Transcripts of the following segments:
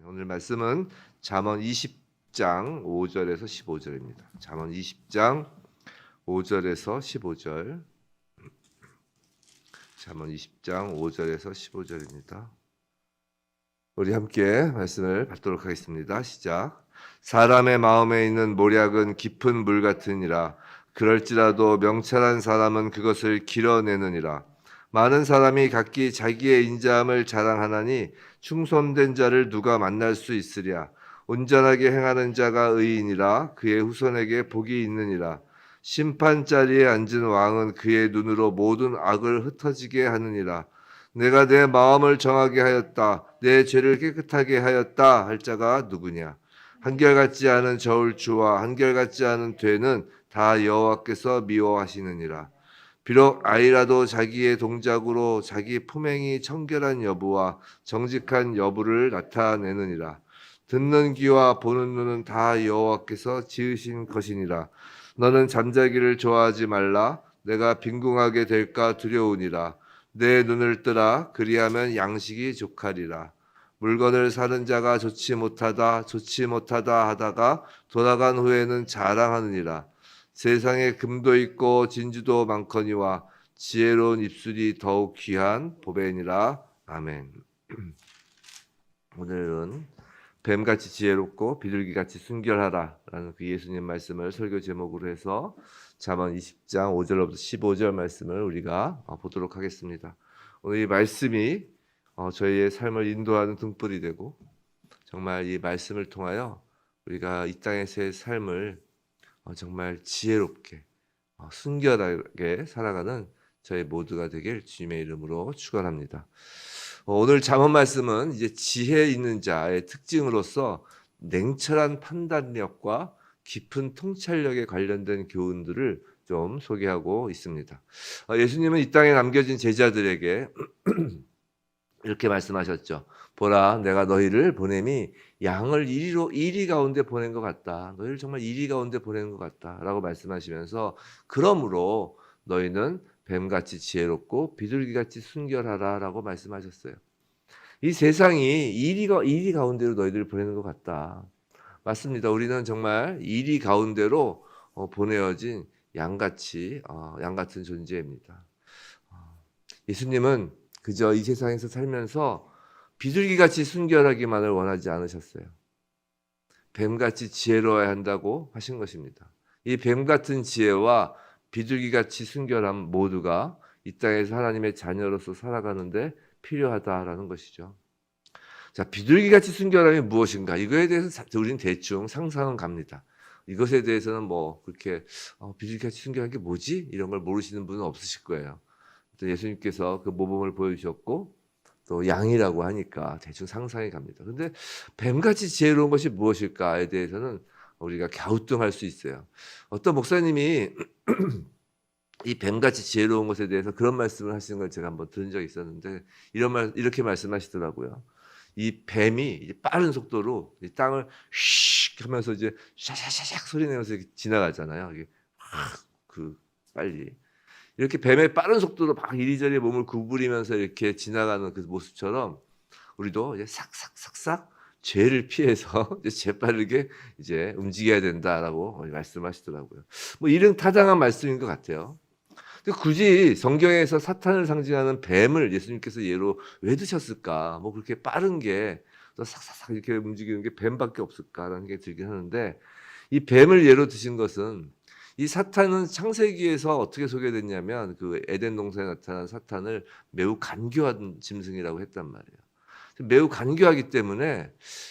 오늘 말씀은 잠언 20장 5절에서 15절입니다. 잠언 20장 5절에서 15절. 잠언 20장 5절에서 15절입니다. 우리 함께 말씀을 받도록 하겠습니다. 시작. 사람의 마음에 있는 모략은 깊은 물 같으니라. 그럴지라도 명철한 사람은 그것을 길어내느니라. 많은 사람이 각기 자기의 인자함을 자랑하나니 충성된 자를 누가 만날 수 있으랴. 온전하게 행하는 자가 의인이라. 그의 후손에게 복이 있느니라. 심판 자리에 앉은 왕은 그의 눈으로 모든 악을 흩어지게 하느니라. 내가 내 마음을 정하게 하였다. 내 죄를 깨끗하게 하였다 할 자가 누구냐. 한결같지 않은 저울추와 한결같지 않은 되는 다 여호와께서 미워하시느니라. 비록 아이라도 자기의 동작으로 자기 품행이 청결한 여부와 정직한 여부를 나타내느니라. 듣는 귀와 보는 눈은 다 여호와께서 지으신 것이니라. 너는 잠자기를 좋아하지 말라. 내가 빈궁하게 될까 두려우니라. 내 눈을 뜨라. 그리하면 양식이 족하리라. 물건을 사는 자가 좋지 못하다 하다가 돌아간 후에는 자랑하느니라. 세상에 금도 있고 진주도 많거니와 지혜로운 입술이 더욱 귀한 보배니라. 아멘. 오늘은 뱀같이 지혜롭고 비둘기같이 순결하라 라는 그 예수님 말씀을 설교 제목으로 해서 잠언 20장 5절부터 15절 말씀을 우리가 보도록 하겠습니다. 오늘 이 말씀이 저희의 삶을 인도하는 등불이 되고, 정말 이 말씀을 통하여 우리가 이 땅에서의 삶을 정말 지혜롭게 순결하게 살아가는 저희 모두가 되길 주님의 이름으로 축원합니다. 오늘 잠언 말씀은 이제 지혜 있는 자의 특징으로서 냉철한 판단력과 깊은 통찰력에 관련된 교훈들을 좀 소개하고 있습니다. 예수님은 이 땅에 남겨진 제자들에게 이렇게 말씀하셨죠. 보라, 내가 너희를 보냄이 양을 이리 가운데 보낸 것 같다. 너희를 정말 이리 가운데 보낸 것 같다 라고 말씀하시면서, 그러므로 너희는 뱀같이 지혜롭고 비둘기같이 순결하라 라고 말씀하셨어요. 이 세상이 이리 가운데로 너희들을 보내는 것 같다. 맞습니다. 우리는 정말 이리 가운데로 보내어진 양 같은 존재입니다. 예수님은 그저 이 세상에서 살면서 비둘기같이 순결하기만을 원하지 않으셨어요. 뱀같이 지혜로워야 한다고 하신 것입니다. 이 뱀같은 지혜와 비둘기같이 순결함 모두가 이 땅에서 하나님의 자녀로서 살아가는데 필요하다라는 것이죠. 자, 비둘기같이 순결함이 무엇인가? 이거에 대해서 우리는 대충 상상은 갑니다. 이것에 대해서는 뭐 그렇게 비둘기같이 순결한 게 뭐지? 이런 걸 모르시는 분은 없으실 거예요. 예수님께서 그 모범을 보여주셨고 또 양이라고 하니까 대충 상상이 갑니다. 그런데 뱀같이 지혜로운 것이 무엇일까에 대해서는 우리가 갸우뚱할 수 있어요. 어떤 목사님이 이 뱀같이 지혜로운 것에 대해서 그런 말씀을 하시는 걸 제가 한번 들은 적이 있었는데, 이렇게 말씀하시더라고요. 이 뱀이 이제 빠른 속도로 이 땅을 휙 하면서 이제 샤샤샤샥 소리 내면서 지나가잖아요. 이게 빨리. 이렇게 뱀의 빠른 속도로 막 이리저리 몸을 구부리면서 이렇게 지나가는 그 모습처럼 우리도 이제 싹싹싹싹 죄를 피해서 이제 재빠르게 이제 움직여야 된다라고 말씀하시더라고요. 뭐 이런 타당한 말씀인 것 같아요. 근데 굳이 성경에서 사탄을 상징하는 뱀을 예수님께서 예로 왜 드셨을까? 뭐 그렇게 빠른 게 싹싹싹 이렇게 움직이는 게 뱀밖에 없을까라는 게 들긴 하는데, 이 뱀을 예로 드신 것은, 이 사탄은 창세기에서 어떻게 소개됐냐면 그 에덴 동산에 나타난 사탄을 매우 간교한 짐승이라고 했단 말이에요. 매우 간교하기 때문에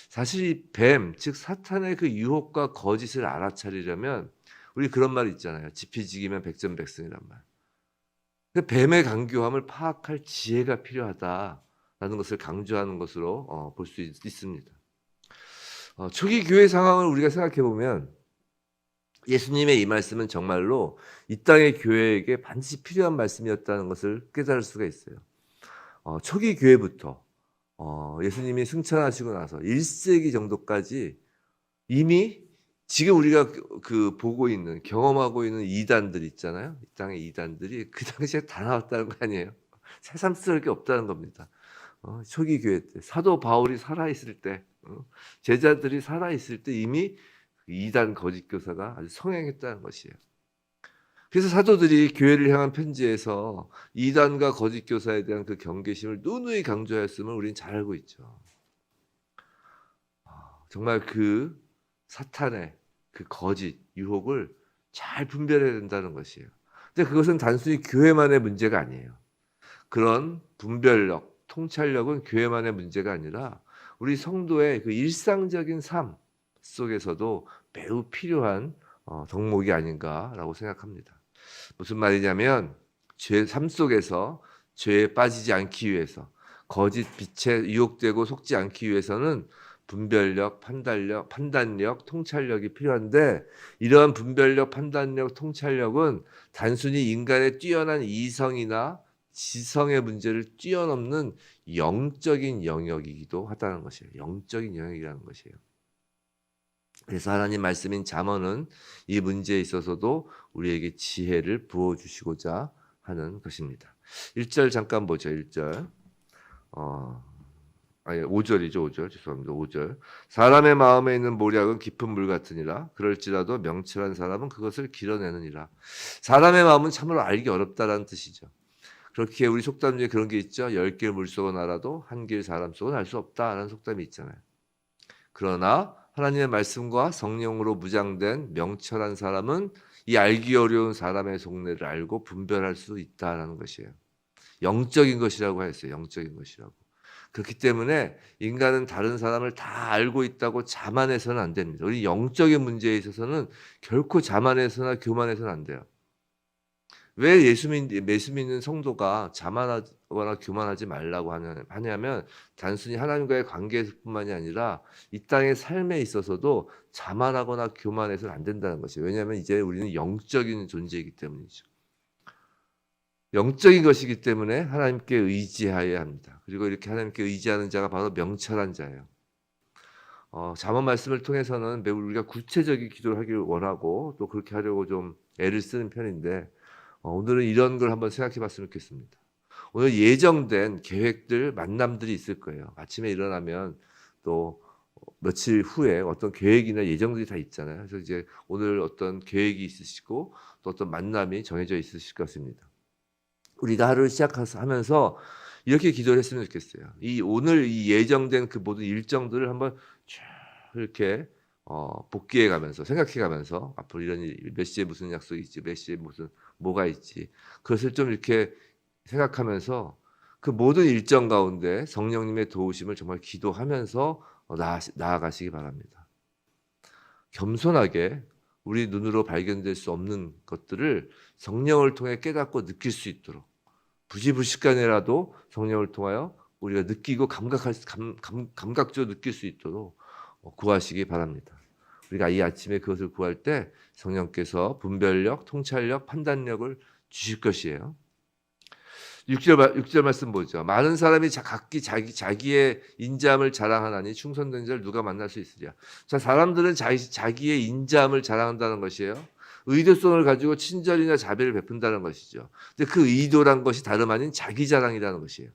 사실 이 뱀, 즉 사탄의 그 유혹과 거짓을 알아차리려면 우리 그런 말 있잖아요. 지피지기면 백전백승이란 말. 뱀의 간교함을 파악할 지혜가 필요하다라는 것을 강조하는 것으로 볼 수 있습니다. 초기 교회 상황을 우리가 생각해 보면 예수님의 이 말씀은 정말로 이 땅의 교회에게 반드시 필요한 말씀이었다는 것을 깨달을 수가 있어요. 초기 교회부터 예수님이 승천하시고 나서 1세기 정도까지 이미 지금 우리가 보고 있는, 경험하고 있는 이단들 있잖아요. 이 땅의 이단들이 그 당시에 다 나왔다는 거 아니에요. 새삼스러울 게 없다는 겁니다. 초기 교회 때 사도 바울이 살아 있을 때, 제자들이 살아 있을 때 이미 이단 거짓 교사가 아주 성행했다는 것이에요. 그래서 사도들이 교회를 향한 편지에서 이단과 거짓 교사에 대한 그 경계심을 누누이 강조했음을 우리는 잘 알고 있죠. 정말 그 사탄의 그 거짓 유혹을 잘 분별해야 된다는 것이에요. 근데 그것은 단순히 교회만의 문제가 아니에요. 그런 분별력, 통찰력은 교회만의 문제가 아니라 우리 성도의 그 일상적인 삶 속에서도 매우 필요한 덕목이 아닌가라고 생각합니다. 무슨 말이냐면 삶 속에서 죄에 빠지지 않기 위해서, 거짓 빛에 유혹되고 속지 않기 위해서는 분별력, 판단력, 통찰력이 필요한데, 이러한 분별력, 판단력, 통찰력은 단순히 인간의 뛰어난 이성이나 지성의 문제를 뛰어넘는 영적인 영역이기도 하다는 것이에요. 영적인 영역이라는 것이에요. 그래서 하나님 말씀인 잠언은 이 문제에 있어서도 우리에게 지혜를 부어주시고자 하는 것입니다. 1절 잠깐 보죠. 1절. 5절이죠. 5절. 죄송합니다. 5절. 사람의 마음에 있는 모략은 깊은 물 같으니라. 그럴지라도 명철한 사람은 그것을 길어내느니라. 사람의 마음은 참으로 알기 어렵다라는 뜻이죠. 그렇게 우리 속담 중에 그런 게 있죠. 10길 물속은 알아도 한 길 사람 속은 알 수 없다라는 속담이 있잖아요. 그러나 하나님의 말씀과 성령으로 무장된 명철한 사람은 이 알기 어려운 사람의 속내를 알고 분별할 수 있다라는 것이에요. 영적인 것이라고 했어요. 영적인 것이라고. 그렇기 때문에 인간은 다른 사람을 다 알고 있다고 자만해서는 안 됩니다. 우리 영적인 문제에 있어서는 결코 자만해서나 교만해서는 안 돼요. 왜 예수 믿는 성도가 자만하거나 교만하지 말라고 하냐면 단순히 하나님과의 관계에서뿐만이 아니라 이 땅의 삶에 있어서도 자만하거나 교만해서는 안 된다는 것이에요. 왜냐하면 이제 우리는 영적인 존재이기 때문이죠. 영적인 것이기 때문에 하나님께 의지해야 합니다. 그리고 이렇게 하나님께 의지하는 자가 바로 명철한 자예요. 잠언 말씀을 통해서는 매우 우리가 구체적인 기도를 하기를 원하고 또 그렇게 하려고 좀 애를 쓰는 편인데, 오늘은 이런 걸 한번 생각해 봤으면 좋겠습니다. 오늘 예정된 계획들, 만남들이 있을 거예요. 아침에 일어나면 또 며칠 후에 어떤 계획이나 예정들이 다 있잖아요. 그래서 이제 오늘 어떤 계획이 있으시고 또 어떤 만남이 정해져 있으실 것입니다. 우리가 하루를 시작하면서 이렇게 기도를 했으면 좋겠어요. 오늘 이 예정된 그 모든 일정들을 한번 쭉 이렇게 복귀해 가면서 생각해 가면서 앞으로 이런 몇 시에 무슨 약속이 있지, 몇 시에 무슨 뭐가 있지, 그것을 좀 이렇게 생각하면서 그 모든 일정 가운데 성령님의 도우심을 정말 기도하면서 나아가시기 바랍니다. 겸손하게 우리 눈으로 발견될 수 없는 것들을 성령을 통해 깨닫고 느낄 수 있도록 부지불식간이라도 성령을 통하여 우리가 느끼고 감각적으로 느낄 수 있도록 구하시기 바랍니다. 우리가 이 아침에 그것을 구할 때 성령께서 분별력, 통찰력, 판단력을 주실 것이에요. 6절 말씀 보죠. 많은 사람이 각기 자기의 인자함을 자랑하나니 충성된 자를 누가 만날 수 있으랴. 자, 사람들은 자기의 인자함을 자랑한다는 것이에요. 의도성을 가지고 친절이나 자비를 베푼다는 것이죠. 근데 그 의도란 것이 다름 아닌 자기 자랑이라는 것이에요.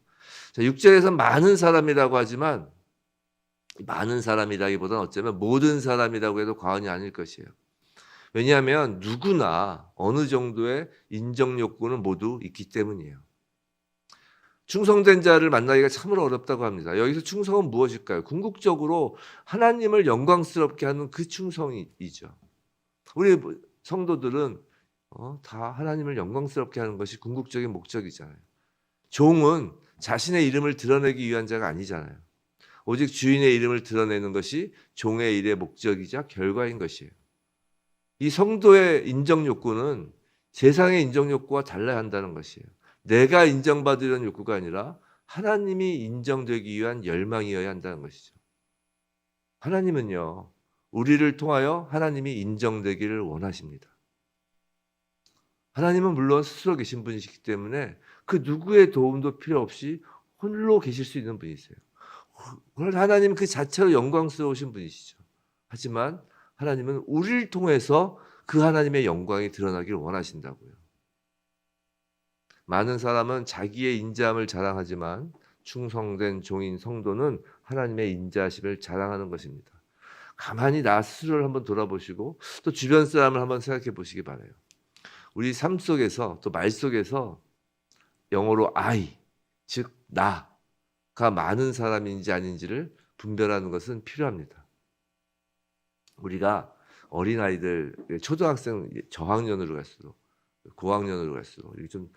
자, 6절에서 많은 사람이라고 하지만 많은 사람이라기보다는 어쩌면 모든 사람이라고 해도 과언이 아닐 것이에요. 왜냐하면 누구나 어느 정도의 인정 욕구는 모두 있기 때문이에요. 충성된 자를 만나기가 참으로 어렵다고 합니다. 여기서 충성은 무엇일까요? 궁극적으로 하나님을 영광스럽게 하는 그 충성이죠. 우리 성도들은 다 하나님을 영광스럽게 하는 것이 궁극적인 목적이잖아요. 종은 자신의 이름을 드러내기 위한 자가 아니잖아요. 오직 주인의 이름을 드러내는 것이 종의 일의 목적이자 결과인 것이에요. 이 성도의 인정 욕구는 세상의 인정 욕구와 달라야 한다는 것이에요. 내가 인정받으려는 욕구가 아니라 하나님이 인정되기 위한 열망이어야 한다는 것이죠. 하나님은요, 우리를 통하여 하나님이 인정되기를 원하십니다. 하나님은 물론 스스로 계신 분이시기 때문에 그 누구의 도움도 필요 없이 홀로 계실 수 있는 분이세요. 하나님은 그 자체로 영광스러우신 분이시죠. 하지만 하나님은 우리를 통해서 그 하나님의 영광이 드러나기를 원하신다고요. 많은 사람은 자기의 인자함을 자랑하지만 충성된 종인 성도는 하나님의 인자하심을 자랑하는 것입니다. 가만히 나 스스로를 한번 돌아보시고 또 주변 사람을 한번 생각해 보시기 바라요. 우리 삶 속에서 또 말 속에서 영어로 I, 즉 나가 많은 사람인지 아닌지를 분별하는 것은 필요합니다. 우리가 어린아이들, 초등학생 저학년으로 갈수록, 고학년으로 갈수록 이게 좀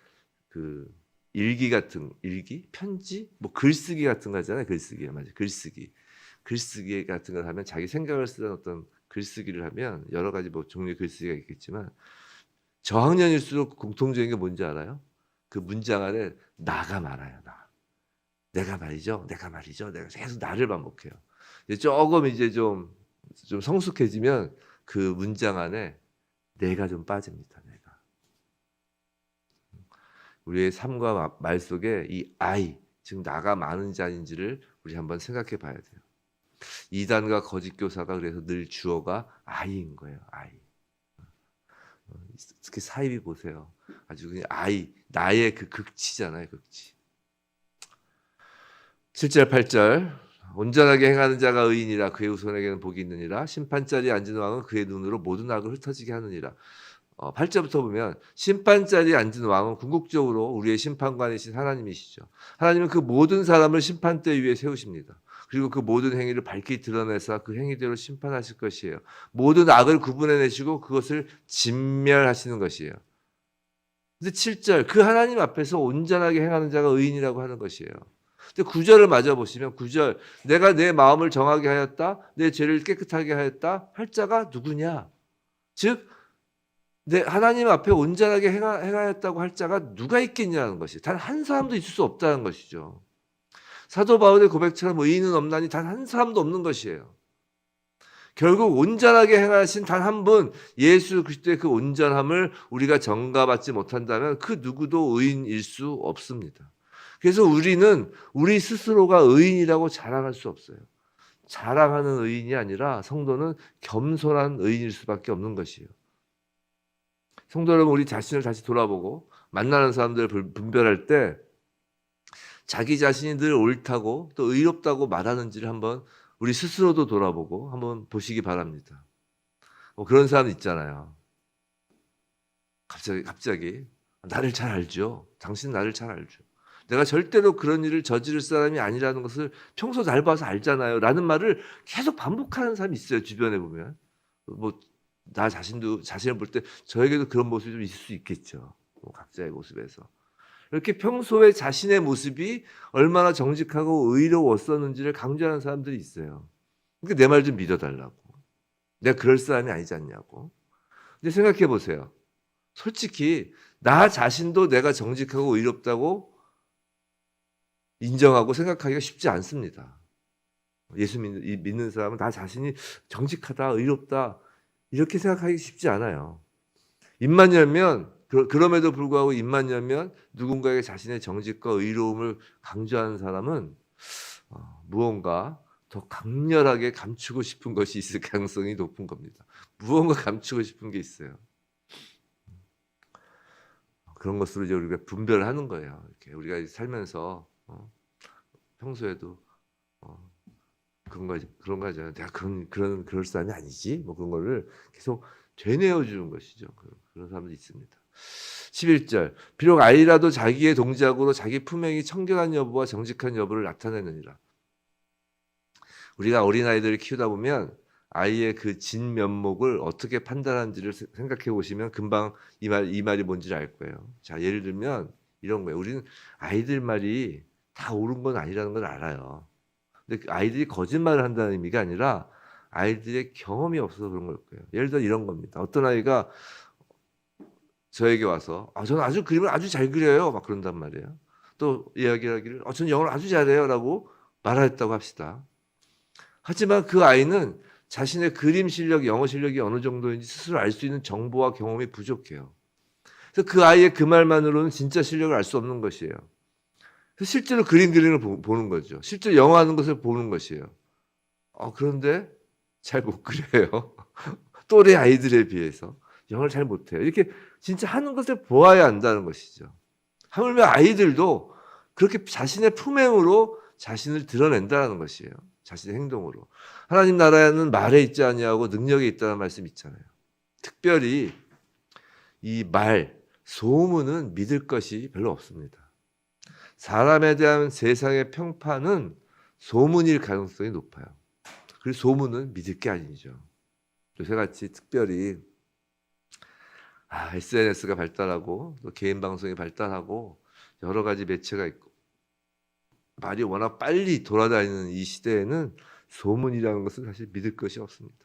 그 일기 같은, 일기? 편지? 뭐 글쓰기 같은 거 하잖아요. 글쓰기. 맞아요. 글쓰기 같은 걸 하면 자기 생각을 쓰는 어떤 글쓰기를 하면 여러 가지 뭐 종류의 글쓰기가 있겠지만 저학년일수록 공통적인 게 뭔지 알아요? 그 문장 안에 나가 많아요. 내가 말이죠. 내가 계속 나를 반복해요. 조금 이제 좀 성숙해지면 그 문장 안에 내가 좀 빠집니다. 내가. 우리의 삶과 말 속에 이 I, 즉 나가 많은지 아닌지를 우리 한번 생각해 봐야 돼요. 이단과 거짓 교사가 그래서 늘 주어가 I인 거예요. I. 특히 사이비 보세요. 아주 그냥 I, 나의 그 극치잖아요. 극치. 7절 8절 온전하게 행하는 자가 의인이라 그의 후손에게는 복이 있느니라. 심판자리에 앉은 왕은 그의 눈으로 모든 악을 흩어지게 하느니라. 8절부터 보면 심판자리에 앉은 왕은 궁극적으로 우리의 심판관이신 하나님이시죠. 하나님은 그 모든 사람을 심판대 위에 세우십니다. 그리고 그 모든 행위를 밝히 드러내서 그 행위대로 심판하실 것이에요. 모든 악을 구분해내시고 그것을 진멸하시는 것이에요. 근데 7절 그 하나님 앞에서 온전하게 행하는 자가 의인이라고 하는 것이에요. 근데 9절을 맞아 보시면 9절 내가 내 마음을 정하게 하였다. 내 죄를 깨끗하게 하였다. 할 자가 누구냐? 즉 내 하나님 앞에 온전하게 행하였다고 할 자가 누가 있겠냐는 것이 단 한 사람도 있을 수 없다는 것이죠. 사도 바울의 고백처럼 의인은 없나니 단 한 사람도 없는 것이에요. 결국 온전하게 행하신 단 한 분 예수 그리스도의 그 온전함을 우리가 전가받지 못한다면 그 누구도 의인일 수 없습니다. 그래서 우리는 우리 스스로가 의인이라고 자랑할 수 없어요. 자랑하는 의인이 아니라 성도는 겸손한 의인일 수밖에 없는 것이에요. 성도 여러분, 우리 자신을 다시 돌아보고 만나는 사람들을 분별할 때 자기 자신이 늘 옳다고 또 의롭다고 말하는지를 한번 우리 스스로도 돌아보고 한번 보시기 바랍니다. 그런 사람 있잖아요. 갑자기 나를 잘 알죠. 당신 나를 잘 알죠. 내가 절대로 그런 일을 저지를 사람이 아니라는 것을 평소 날 봐서 알잖아요. 라는 말을 계속 반복하는 사람이 있어요. 주변에 보면. 나 자신을 볼 때 저에게도 그런 모습이 좀 있을 수 있겠죠. 각자의 모습에서. 이렇게 평소에 자신의 모습이 얼마나 정직하고 의로웠었는지를 강조하는 사람들이 있어요. 그러니까 내 말 좀 믿어달라고. 내가 그럴 사람이 아니지 않냐고. 근데 생각해 보세요. 솔직히 나 자신도 내가 정직하고 의롭다고 인정하고 생각하기가 쉽지 않습니다. 예수 믿는 사람은 나 자신이 정직하다, 의롭다 이렇게 생각하기 쉽지 않아요. 입만 열면 그럼에도 불구하고 입만 열면 누군가에게 자신의 정직과 의로움을 강조하는 사람은 무언가 더 강렬하게 감추고 싶은 것이 있을 가능성이 높은 겁니다. 무언가 감추고 싶은 게 있어요. 그런 것으로 이제 우리가 분별하는 거예요. 이렇게 우리가 살면서 평소에도 그런 거 하잖아요. 내가 그럴 사람이 아니지. 뭐 그런 거를 계속 되뇌어 주는 것이죠. 그런 사람도 있습니다. 11절 비록 아이라도 자기의 동작으로 자기 품행이 청결한 여부와 정직한 여부를 나타내느니라. 우리가 어린아이들을 키우다 보면 아이의 그 진면목을 어떻게 판단하는지를 생각해 보시면 금방 이 말이 뭔지를 알 거예요. 자, 예를 들면 이런 거예요. 우리는 아이들 말이 다 옳은 건 아니라는 걸 알아요. 근데 아이들이 거짓말을 한다는 의미가 아니라 아이들의 경험이 없어서 그런 걸 거예요. 예를 들어 이런 겁니다. 어떤 아이가 저에게 와서 저는 아주 그림을 아주 잘 그려요. 막 그런단 말이에요. 또 이야기하기를 저는 영어를 아주 잘해요. 라고 말했다고 합시다. 하지만 그 아이는 자신의 그림 실력, 영어 실력이 어느 정도인지 스스로 알 수 있는 정보와 경험이 부족해요. 그래서 그 아이의 그 말만으로는 진짜 실력을 알 수 없는 것이에요. 그래서 실제로 그리는 걸 보는 거죠. 실제로 영어 하는 것을 보는 것이에요. 그런데 잘 못 그려요. 또래 아이들에 비해서 영어를 잘 못해요. 이렇게 진짜 하는 것을 보아야 한다는 것이죠. 하물며 아이들도 그렇게 자신의 품행으로 자신을 드러낸다는 것이에요. 자신의 행동으로. 하나님 나라에는 말에 있지 아니하고 능력에 있다는 말씀 있잖아요. 특별히 이 말, 소문은 믿을 것이 별로 없습니다. 사람에 대한 세상의 평판은 소문일 가능성이 높아요. 그리고 소문은 믿을 게 아니죠. 요새같이 특별히 SNS가 발달하고 또 개인 방송이 발달하고 여러 가지 매체가 있고 말이 워낙 빨리 돌아다니는 이 시대에는 소문이라는 것은 사실 믿을 것이 없습니다.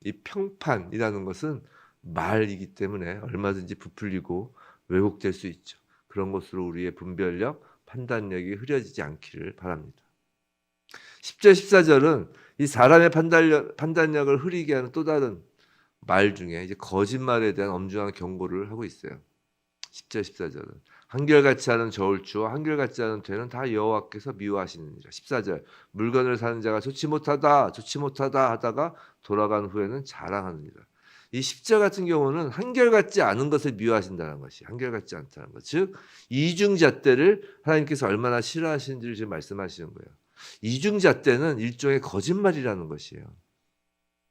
이 평판이라는 것은 말이기 때문에 얼마든지 부풀리고 왜곡될 수 있죠. 그런 것으로 우리의 분별력, 판단력이 흐려지지 않기를 바랍니다. 10절, 14절은 이 사람의 판단력을 흐리게 하는 또 다른 말 중에 이제 거짓말에 대한 엄중한 경고를 하고 있어요. 10절, 14절은 한결같이 하는 저울추와 한결같이 하는 되는 다 여호와께서 미워하시느니라. 14절 물건을 사는 자가 좋지 못하다 하다가 돌아간 후에는 자랑하느니라. 이 10절 같은 경우는 한결같지 않은 것을 미워하신다는 것이 한결같지 않다는 것. 즉 이중잣대를 하나님께서 얼마나 싫어하시는지를 지금 말씀하시는 거예요. 이중잣대는 일종의 거짓말이라는 것이에요.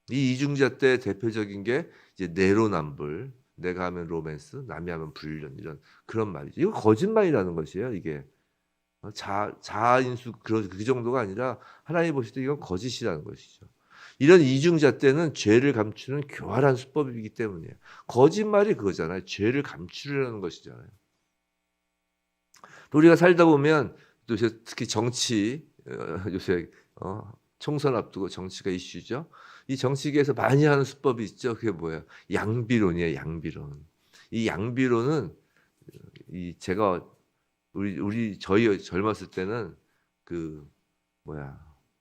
이 이중잣대의 대표적인 게 이제 내로남불, 내가 하면 로맨스, 남이 하면 불륜 이런 그런 말이죠. 이거 거짓말이라는 것이에요. 이게 자아인수 그 정도가 아니라 하나님 보실 때 이건 거짓이라는 것이죠. 이런 이중잣대는 죄를 감추는 교활한 수법이기 때문이에요. 거짓말이 그거잖아요. 죄를 감추려는 것이잖아요. 또 우리가 살다 보면 또 특히 정치 요새 총선 앞두고 정치가 이슈죠. 이 정치계에서 많이 하는 수법이 있죠. 그게 뭐예요? 양비론이에요. 양비론. 이 양비론은 제가 저희 젊었을 때는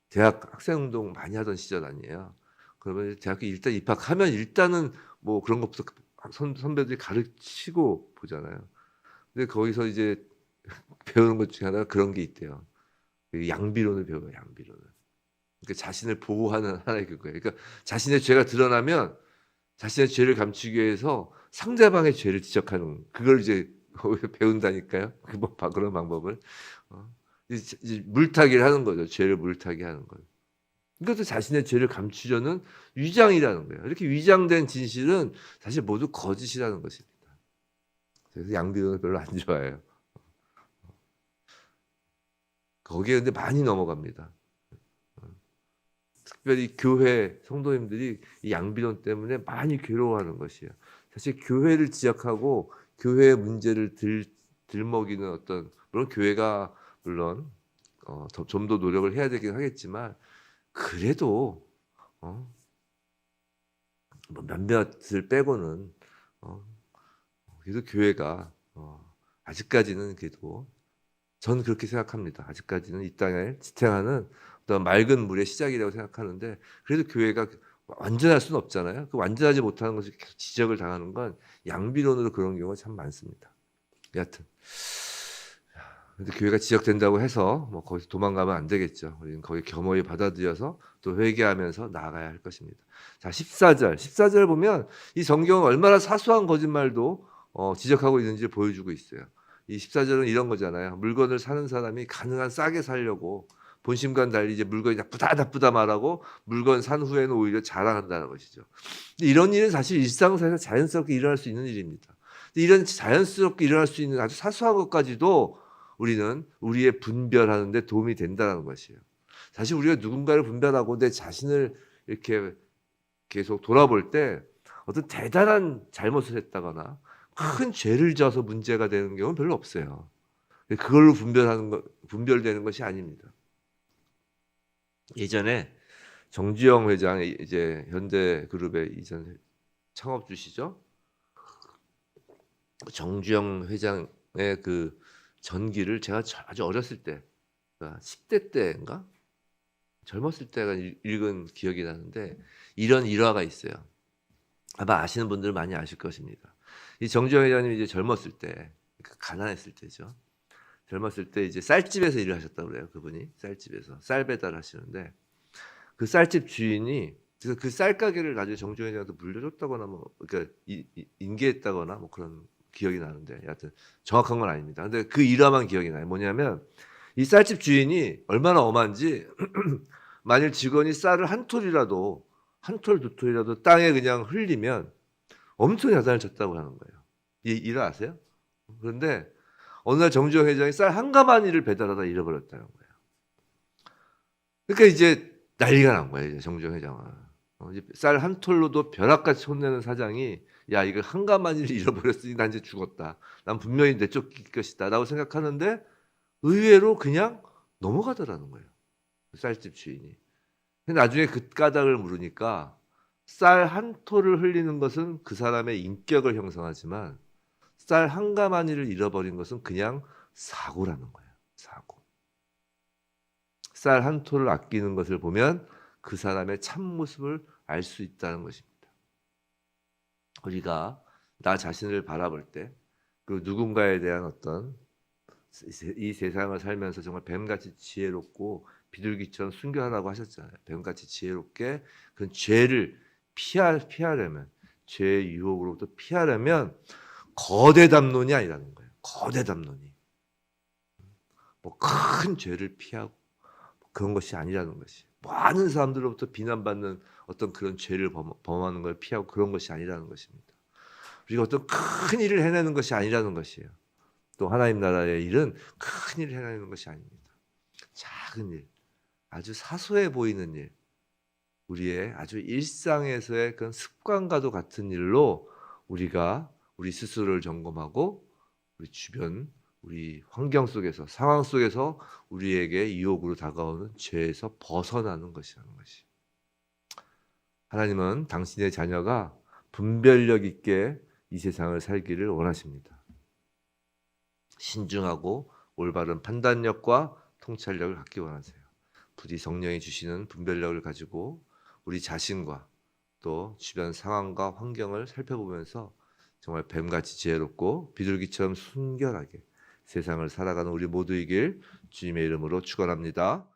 대학 학생운동 많이 하던 시절 아니에요. 그러면 대학교 일단 입학하면 일단은 뭐 그런 것부터 선배들이 가르치고 보잖아요. 근데 거기서 이제 배우는 것 중에 하나가 그런 게 있대요. 양비론을 배워요. 양비론을. 그러니까 자신을 보호하는 하나의 그거예요. 그러니까 자신의 죄가 드러나면 자신의 죄를 감추기 위해서 상대방의 죄를 지적하는 그걸 이제 배운다니까요. 그런 방법을 이제 물타기를 하는 거죠. 죄를 물타기 하는 거예요. 이것도 자신의 죄를 감추려는 위장이라는 거예요. 이렇게 위장된 진실은 사실 모두 거짓이라는 것입니다. 그래서 양비론을 별로 안 좋아해요. 거기에 근데 많이 넘어갑니다. 특별히 교회 성도님들이 이 양비론 때문에 많이 괴로워하는 것이에요. 사실 교회를 지적하고 교회의 문제를 들먹이는 어떤 물론 교회가 물론 좀 더 노력을 해야 되긴 하겠지만 그래도 뭐 몇몇을 빼고는 그래도 교회가 아직까지는 그래도 저는 그렇게 생각합니다. 아직까지는 이 땅을 지탱하는 어떤 맑은 물의 시작이라고 생각하는데 그래도 교회가 완전할 수는 없잖아요. 그 완전하지 못하는 것을 계속 지적을 당하는 건 양비론으로 그런 경우가 참 많습니다. 여하튼 근데 교회가 지적된다고 해서 뭐 거기서 도망가면 안 되겠죠. 우리는 거기 겸허히 받아들여서 또 회개하면서 나아가야 할 것입니다. 자, 14절 보면 이 성경은 얼마나 사소한 거짓말도 지적하고 있는지를 보여주고 있어요. 이 14절은 이런 거잖아요. 물건을 사는 사람이 가능한 싸게 사려고 본심과는 달리 이제 물건이 나쁘다 말하고 물건 산 후에는 오히려 자랑한다는 것이죠. 근데 이런 일은 사실 일상생활에서 자연스럽게 일어날 수 있는 일입니다. 근데 이런 자연스럽게 일어날 수 있는 아주 사소한 것까지도 우리는 우리의 분별하는 데 도움이 된다는 것이에요. 사실 우리가 누군가를 분별하고 내 자신을 이렇게 계속 돌아볼 때 어떤 대단한 잘못을 했다거나 큰 죄를 져서 문제가 되는 경우는 별로 없어요. 그걸로 분별되는 것이 아닙니다. 예전에 정주영 회장 이제 현대그룹의 이전 창업주시죠. 정주영 회장의 그 전기를 제가 아주 어렸을 때, 10대 때인가 젊었을 때가 읽은 기억이 나는데 이런 일화가 있어요. 아마 아시는 분들 많이 아실 것입니다. 이 정주영 회장님이 이제 젊었을 때, 가난했을 때죠. 젊었을 때 이제 쌀집에서 일을 하셨다고 그래요. 그분이 쌀집에서 쌀 배달하시는데 그 쌀집 주인이 그래서 그 쌀 가게를 나중에 정주영 회장한테 물려줬다거나 뭐 그러니까 인계했다거나 뭐 그런 기억이 나는데 여하튼 정확한 건 아닙니다. 근데 그 일화만 기억이 나요. 뭐냐면 이 쌀집 주인이 얼마나 엄한지 만일 직원이 쌀을 한 톨이라도 한 톨, 두 톨이라도 땅에 그냥 흘리면 엄청 야단을 쳤다고 하는 거예요. 이 일을 아세요? 그런데 어느 날 정주영 회장이 쌀 한 가마니를 배달하다 잃어버렸다는 거예요. 그러니까 이제 난리가 난 거예요. 이제 정주영 회장은. 이제 쌀 한 톨로도 벼락같이 혼내는 사장이 야 이거 한 가마니를 잃어버렸으니 난 이제 죽었다. 난 분명히 내쫓길 것이다. 라고 생각하는데 의외로 그냥 넘어가더라는 거예요. 쌀집 주인이. 근데 나중에 그 까닭을 물으니까 쌀 한 톨을 흘리는 것은 그 사람의 인격을 형성하지만 쌀 한 가마니를 잃어버린 것은 그냥 사고라는 거예요. 사고. 쌀 한 톨을 아끼는 것을 보면 그 사람의 참모습을 알 수 있다는 것입니다. 우리가 나 자신을 바라볼 때 그리고 누군가에 대한 어떤 이 세상을 살면서 정말 뱀같이 지혜롭고 비둘기처럼 순결하라고 하셨잖아요. 뱀같이 지혜롭게 그런 죄를 피하려면 죄의 유혹으로부터 피하려면 거대 담론이 아니라는 거예요. 거대 담론이. 뭐 큰 죄를 피하고 그런 것이 아니라는 것이. 많은 사람들로부터 비난받는 어떤 그런 죄를 범하는 걸 피하고 그런 것이 아니라는 것입니다. 우리가 어떤 큰 일을 해내는 것이 아니라는 것이에요. 또 하나님 나라의 일은 큰 일을 해내는 것이 아닙니다. 작은 일, 아주 사소해 보이는 일, 우리의 아주 일상에서의 그런 습관과도 같은 일로 우리가 우리 스스로를 점검하고 우리 주변, 우리 환경 속에서 상황 속에서 우리에게 유혹으로 다가오는 죄에서 벗어나는 것이라는 것이. 하나님은 당신의 자녀가 분별력 있게 이 세상을 살기를 원하십니다. 신중하고 올바른 판단력과 통찰력을 갖기 원하세요. 부디 성령이 주시는 분별력을 가지고 우리 자신과 또 주변 상황과 환경을 살펴보면서 정말 뱀같이 지혜롭고 비둘기처럼 순결하게 세상을 살아가는 우리 모두이길 주님의 이름으로 축원합니다.